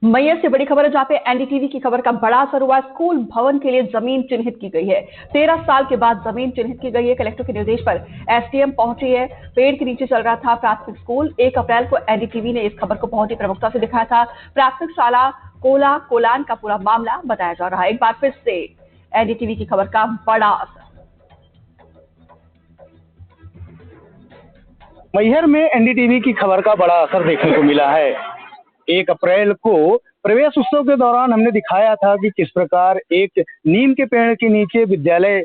मैयर से बड़ी खबर है, जहां पे एनडीटीवी की खबर का बड़ा असर हुआ। स्कूल भवन के लिए जमीन चिन्हित की गई है। 13 साल के बाद जमीन चिन्हित की गई है। कलेक्टर के निर्देश पर एसडीएम पहुंची है। पेड़ के नीचे चल रहा था प्राथमिक स्कूल। 1 अप्रैल को एनडीटीवी ने इस खबर को बहुत ही प्रमुखता से दिखाया था। प्राथमिक शाला कोलान का पूरा मामला बताया जा रहा है। एक बार फिर से एनडीटीवी की खबर का बड़ा असर। मैहर में एनडीटीवी की खबर का बड़ा असर देखने को मिला है। 1 अप्रैल को प्रवेश उत्सव के दौरान हमने दिखाया था कि किस प्रकार एक नीम के पेड़ के नीचे विद्यालय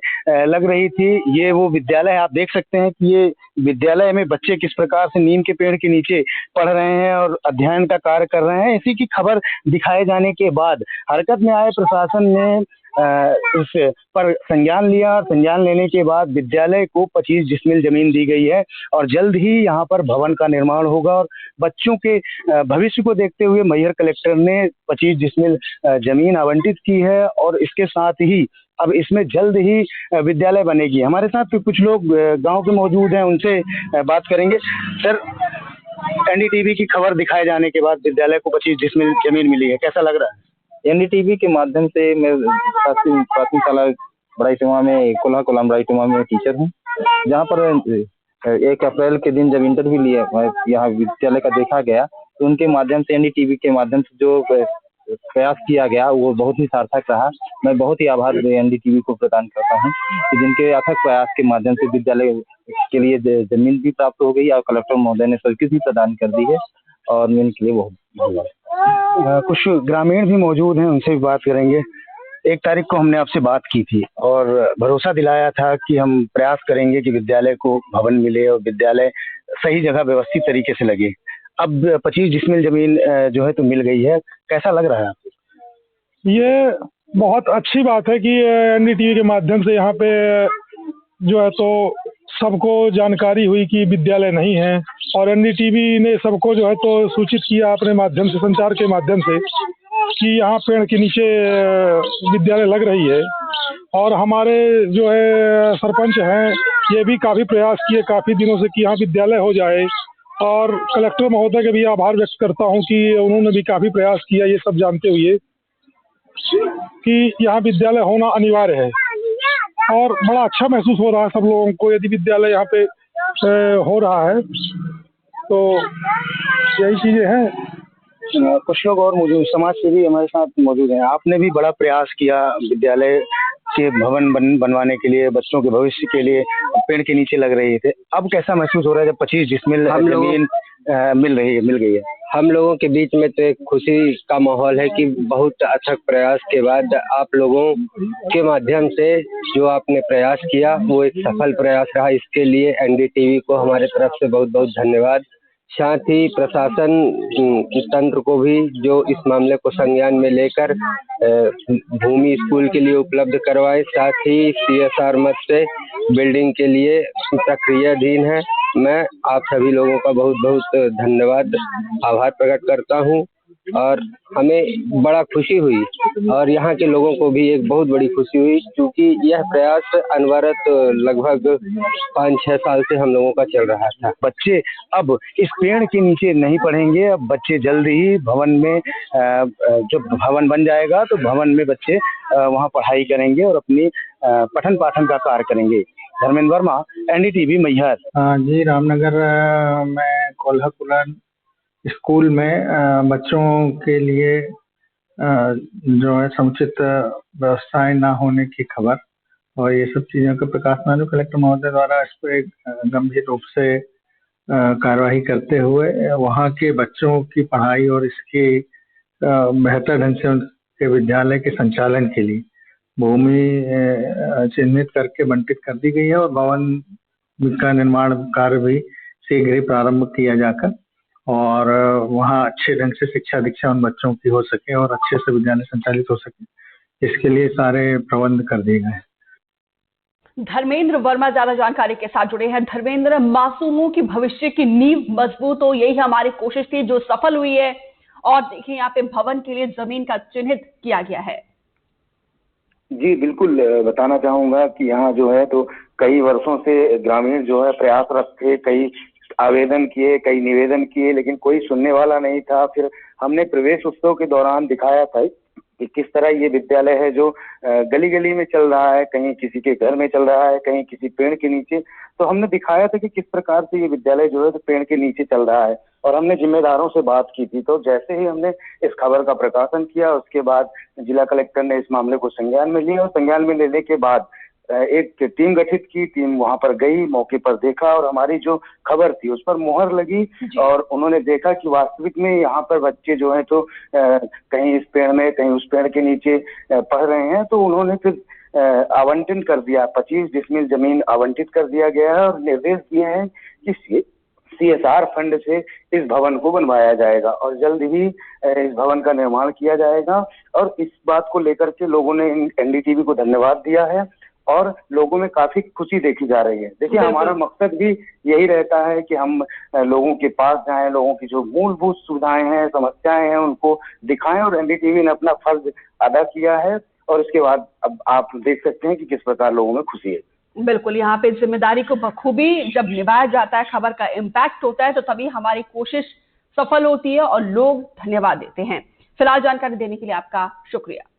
लग रही थी। ये वो विद्यालय है, आप देख सकते हैं कि ये विद्यालय में बच्चे किस प्रकार से नीम के पेड़ के नीचे पढ़ रहे हैं और अध्ययन का कार्य कर रहे हैं। इसी की खबर दिखाए जाने के बाद हरकत में आए प्रशासन ने इस पर संज्ञान लिया। संज्ञान लेने के बाद विद्यालय को 25 डिसमिल जमीन दी गई है और जल्द ही यहाँ पर भवन का निर्माण होगा। और बच्चों के भविष्य को देखते हुए मैहर कलेक्टर ने 25 डिसमिल जमीन आवंटित की है और इसके साथ ही अब इसमें जल्द ही विद्यालय बनेगी। हमारे साथ कुछ लोग गांव के मौजूद हैं, उनसे बात करेंगे। सर, एनडीटीवी की खबर दिखाए जाने के बाद विद्यालय को 25 डिसमिल जमीन मिली है, कैसा लग रहा है? एनडीटीवी के माध्यम से मैं प्राथमिक शाला बड़ाईटुमा में कोलाम बड़ाईटुमा में टीचर हूँ, जहाँ पर 1 अप्रैल के दिन जब इंटरव्यू लिया यहाँ विद्यालय का देखा गया, तो उनके माध्यम से एनडीटीवी के माध्यम से जो प्रयास किया गया वो बहुत ही सार्थक रहा। मैं बहुत ही आभार एनडीटीवी को प्रदान करता हूँ कि जिनके अथक प्रयास के माध्यम से विद्यालय के लिए जमीन भी प्राप्त हो गई और कलेक्टर महोदय ने स्वीकृति प्रदान कर दी है और मैं इनके लिए बहुत धन्यवाद। कुछ ग्रामीण भी मौजूद हैं, उनसे भी बात करेंगे। 1 तारीख को हमने आपसे बात की थी और भरोसा दिलाया था कि हम प्रयास करेंगे कि विद्यालय को भवन मिले और विद्यालय सही जगह व्यवस्थित तरीके से लगे। अब 25 डिसमिल जमीन जो है तो मिल गई है, कैसा लग रहा है आपको? ये बहुत अच्छी बात है कि एनडीटीवी के माध्यम से यहाँ पे जो है तो सबको जानकारी हुई कि विद्यालय नहीं है और एनडीटीवी ने सबको जो है तो सूचित किया अपने माध्यम से, संचार के माध्यम से, कि यहाँ पेड़ के नीचे विद्यालय लग रही है। और हमारे जो है सरपंच हैं, ये भी काफ़ी प्रयास किए काफ़ी दिनों से कि यहाँ विद्यालय हो जाए। और कलेक्टर महोदय के भी आभार व्यक्त करता हूँ कि उन्होंने भी काफ़ी प्रयास किया, ये सब जानते हुए कि यहाँ विद्यालय होना अनिवार्य है। और बड़ा अच्छा महसूस हो रहा है सब लोगों को यदि विद्यालय यहाँ पे हो रहा है, तो यही चीज़ें हैं। कुछ लोग और मौजूद, समाज सेवी हमारे साथ मौजूद हैं। आपने भी बड़ा प्रयास किया विद्यालय के भवन बनवाने के लिए, बच्चों के भविष्य के लिए, पेड़ के नीचे लग रहे थे। अब कैसा महसूस हो रहा है जब 25 डिसमिल जमीन मिल गई है? हम लोगों के बीच में तो एक खुशी का माहौल है कि बहुत अच्छा प्रयास के बाद आप लोगों के माध्यम से जो आपने प्रयास किया वो एक सफल प्रयास रहा। इसके लिए एनडीटीवी को हमारे तरफ से बहुत बहुत धन्यवाद। साथ ही प्रशासन तंत्र को भी जो इस मामले को संज्ञान में लेकर भूमि स्कूल के लिए उपलब्ध करवाए। साथ ही सीएसआर मद से बिल्डिंग के लिए प्रक्रियाधीन है। मैं आप सभी लोगों का बहुत बहुत धन्यवाद, आभार प्रकट करता हूं और हमें बड़ा खुशी हुई और यहाँ के लोगों को भी एक बहुत बड़ी खुशी हुई, क्योंकि यह प्रयास अनवरत लगभग 5-6 साल से हम लोगों का चल रहा था। बच्चे अब इस पेड़ के नीचे नहीं पढ़ेंगे, अब बच्चे जल्द ही भवन में, जब भवन बन जाएगा तो भवन में बच्चे वहाँ पढ़ाई करेंगे और अपनी पठन पाठन का कार्य करेंगे। धर्मेंद्र वर्मा, एनडीटीवी मैहर। जी, रामनगर में कोल्हापुरन स्कूल में बच्चों के लिए जो है समुचित व्यवस्थाएं ना होने की खबर और ये सब चीज़ों का प्रकाश में जो कलेक्टर महोदय द्वारा इस पर एक गंभीर रूप से कार्रवाई करते हुए वहाँ के बच्चों की पढ़ाई और इसकी बेहतर ढंग से उनके विद्यालय के संचालन के लिए भूमि चिन्हित करके बंटित कर दी गई है और भवन का निर्माण कार्य भी शीघ्र ही प्रारंभ किया जाकर और वहाँ अच्छे ढंग से शिक्षा दीक्षा उन बच्चों की हो सके और अच्छे से विद्यालय संचालित हो सके, इसके लिए सारे प्रबंध कर दिए गए। धर्मेंद्र वर्मा ज्यादा जानकारी के साथ जुड़े हैं। धर्मेंद्र, मासूमों की भविष्य की नींव मजबूत हो, यही हमारी कोशिश थी जो सफल हुई है और देखिए यहाँ पे भवन के लिए जमीन का चिन्हित किया गया है। जी बिल्कुल, बताना चाहूंगा कि यहाँ जो है तो कई वर्षों से ग्रामीण जो है प्रयासरत थे, कई आवेदन किए, कई निवेदन किए, लेकिन कोई सुनने वाला नहीं था। फिर हमने प्रवेश उत्सव के दौरान दिखाया था कि किस तरह ये विद्यालय है जो गली गली में चल रहा है, कहीं किसी के घर में चल रहा है, कहीं किसी पेड़ के नीचे। तो हमने दिखाया था कि किस प्रकार से ये विद्यालय जो है तो पेड़ के नीचे चल रहा है, और हमने जिम्मेदारों से बात की थी। तो जैसे ही हमने इस खबर का प्रकाशन किया, उसके बाद जिला कलेक्टर ने इस मामले को संज्ञान में लिया, और संज्ञान में लेने के बाद एक टीम गठित की। टीम वहां पर गई, मौके पर देखा, और हमारी जो खबर थी उस पर मोहर लगी, और उन्होंने देखा कि वास्तविक में यहाँ पर बच्चे जो हैं तो कहीं इस पेड़ में, कहीं उस पेड़ के नीचे पढ़ रहे हैं। तो उन्होंने फिर आवंटन कर दिया, 25 डिसमिल जमीन आवंटित कर दिया गया है, और निर्देश दिए हैं कि CSR फंड से इस भवन को बनवाया जाएगा, और जल्द ही इस भवन का निर्माण किया जाएगा। और इस बात को लेकर के लोगों ने NDTV को धन्यवाद दिया है, और लोगों में काफी खुशी देखी जा रही है। देखिए, हमारा मकसद भी यही रहता है कि हम लोगों के पास जाएं, लोगों की जो मूलभूत सुविधाएं हैं, समस्याएं हैं, उनको दिखाएं, और NDTV ने अपना फर्ज अदा किया है। और इसके बाद अब आप देख सकते हैं कि किस प्रकार लोगों में खुशी है। बिल्कुल, यहाँ पे जिम्मेदारी को बखूबी जब निभाया जाता है, खबर का इम्पैक्ट होता है, तो तभी हमारी कोशिश सफल होती है और लोग धन्यवाद देते हैं। फिलहाल जानकारी देने के लिए आपका शुक्रिया।